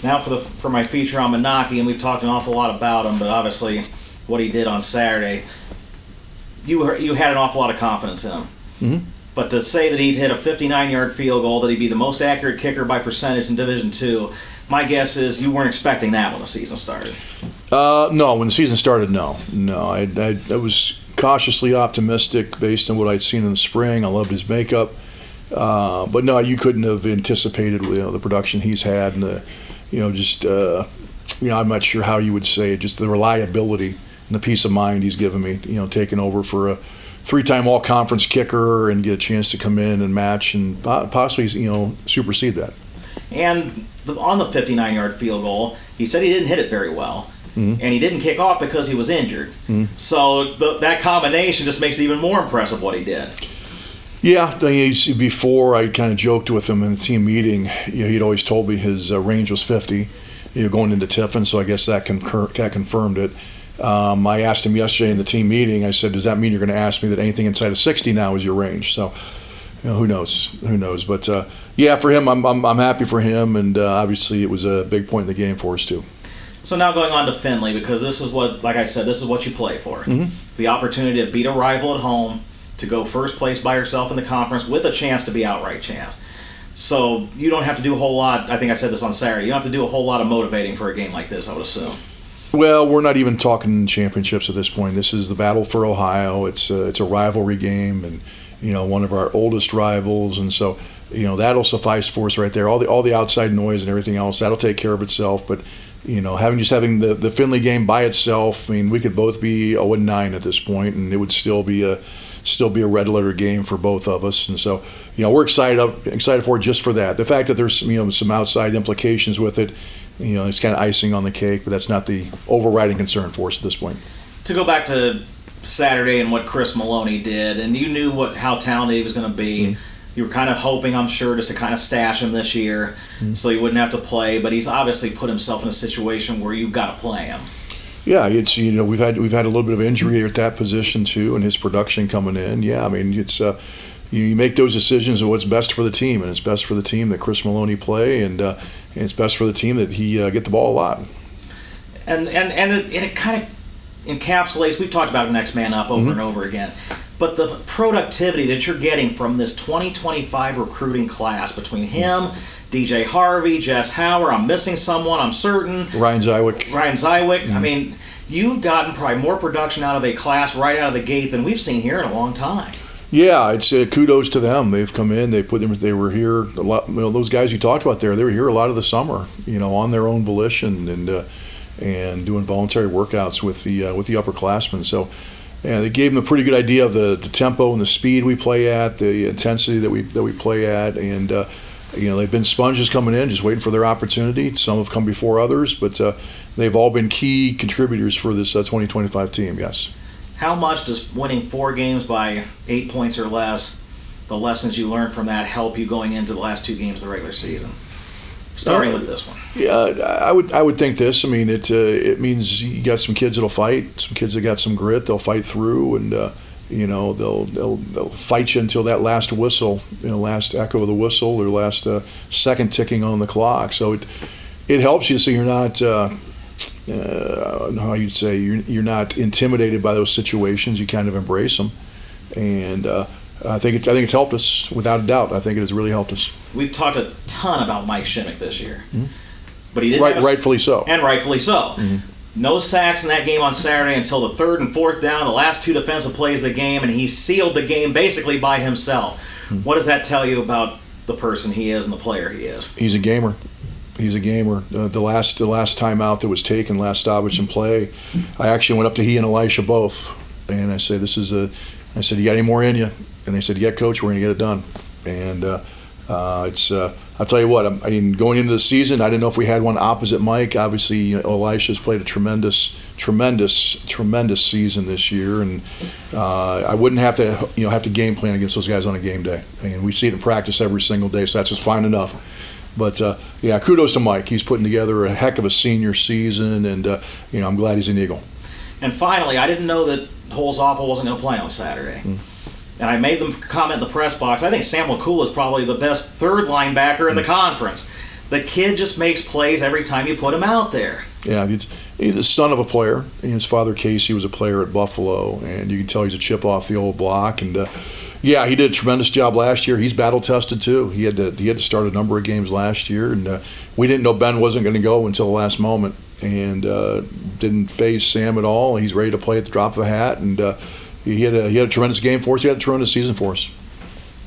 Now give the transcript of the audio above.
Now for my feature on Menaki, and we've talked an awful lot about him, but obviously what he did on Saturday, you had an awful lot of confidence in him. Mm-hmm. But to say that he'd hit a 59-yard field goal, that he'd be the most accurate kicker by percentage in Division II, my guess is you weren't expecting that when the season started. No, when the season started, no. I was cautiously optimistic based on what I'd seen in the spring. I loved his makeup. But no, you couldn't have anticipated the production he's had and I'm not sure how you would say it, just the reliability and the peace of mind he's given me, taking over for a 3-time all-conference kicker and get a chance to come in and match and possibly, supersede that. And on the 59-yard field goal, he said he didn't hit it very well. Mm-hmm. And he didn't kick off because he was injured. Mm-hmm. So that combination just makes it even more impressive what he did. Yeah, before I kind of joked with him in the team meeting, he'd always told me his range was 50, going into Tiffin, so I guess that confirmed it. I asked him yesterday in the team meeting, I said, does that mean you're going to ask me that anything inside of 60 now is your range? So, who knows? But, for him, I'm happy for him, and obviously it was a big point in the game for us, too. So now going on to Findlay, because this is what, like I said, this is what you play for. Mm-hmm. The opportunity to beat a rival at home, to go first place by yourself in the conference with a chance to be outright champs. So you don't have to do a whole lot. I think I said this on Saturday. You don't have to do a whole lot of motivating for a game like this, I would assume. Well, we're not even talking championships at this point. This is the battle for Ohio. It's a rivalry game, and one of our oldest rivals, and so that'll suffice for us right there. All the outside noise and everything else, that'll take care of itself. But having the Findlay game by itself, I mean, we could both be 0-9 at this point, and it would still be a red letter game for both of us. And so we're excited for it just for that. The fact that there's some outside implications with it, it's kind of icing on the cake, but that's not the overriding concern for us at this point. To go back to Saturday and what Chris Maloney did, and you knew how talented he was going to be. Mm-hmm. You were kind of hoping, I'm sure, just to kind of stash him this year, so he wouldn't have to play. But he's obviously put himself in a situation where you've got to play him. Yeah, it's we've had a little bit of injury at that position too, and his production coming in. Yeah, I mean it's you make those decisions of what's best for the team, and it's best for the team that Chris Maloney play, and it's best for the team that he get the ball a lot. And it kind of encapsulates. We've talked about next man up over Mm-hmm. and over again, but the productivity that you're getting from this 2025 recruiting class between him, DJ Harvey, Jess Howard, I'm missing someone, I'm certain. Ryan Zywick. Mm-hmm. I mean, you've gotten probably more production out of a class right out of the gate than we've seen here in a long time. Yeah, it's kudos to them. They've come in. They were here a lot. Those guys you talked about there, they were here a lot of the summer. On their own volition and doing voluntary workouts with the upperclassmen. So, yeah, they gave them a pretty good idea of the tempo and the speed we play at, the intensity that we play at, and they've been sponges coming in, just waiting for their opportunity. Some have come before others, but they've all been key contributors for this 2025 team. Yes. How much does winning 4 games by 8 points or less, the lessons you learned from that, help you going into the last 2 games of the regular season? Starting with this one. Yeah, I would think this. I mean, it means you got some kids that'll fight, some kids that got some grit. They'll fight through, and they'll fight you until that last whistle, last echo of the whistle, or last second ticking on the clock. So it helps you so you're not. How you'd say you're not intimidated by those situations. You kind of embrace them, and I think it's helped us without a doubt. I think it has really helped us. We've talked a ton about Mike Shimmick this year, Mm-hmm. but he didn't. Rightfully so. And rightfully so. Mm-hmm. No sacks in that game on Saturday until the 3rd and 4th down, the last 2 defensive plays of the game, and he sealed the game basically by himself. Mm-hmm. What does that tell you about the person he is and the player he is? He's a gamer. The last time out that was taken, last stoppage in play, I actually went up to he and Elisha both, and I said, I said, you got any more in you? And they said, yeah, Coach, we're going to get it done. And I'll tell you what, I mean, going into the season, I didn't know if we had one opposite Mike. Obviously, Elisha's played a tremendous season this year, and I wouldn't have to game plan against those guys on a game day. And we see it in practice every single day, so that's just fine enough. But, kudos to Mike. He's putting together a heck of a senior season, and, I'm glad he's an Eagle. And finally, I didn't know that Holes Awful wasn't going to play on Saturday. Mm. And I made them comment in the press box. I think Sam Wakula is probably the best 3rd linebacker in the conference. The kid just makes plays every time you put him out there. Yeah, he's the son of a player. His father, Casey, was a player at Buffalo, and you can tell he's a chip off the old block. And yeah, he did a tremendous job last year. He's battle tested too. He had to start a number of games last year, and we didn't know Ben wasn't going to go until the last moment, and didn't phase Sam at all. He's ready to play at the drop of a hat, and he had a tremendous game for us. He had a tremendous season for us.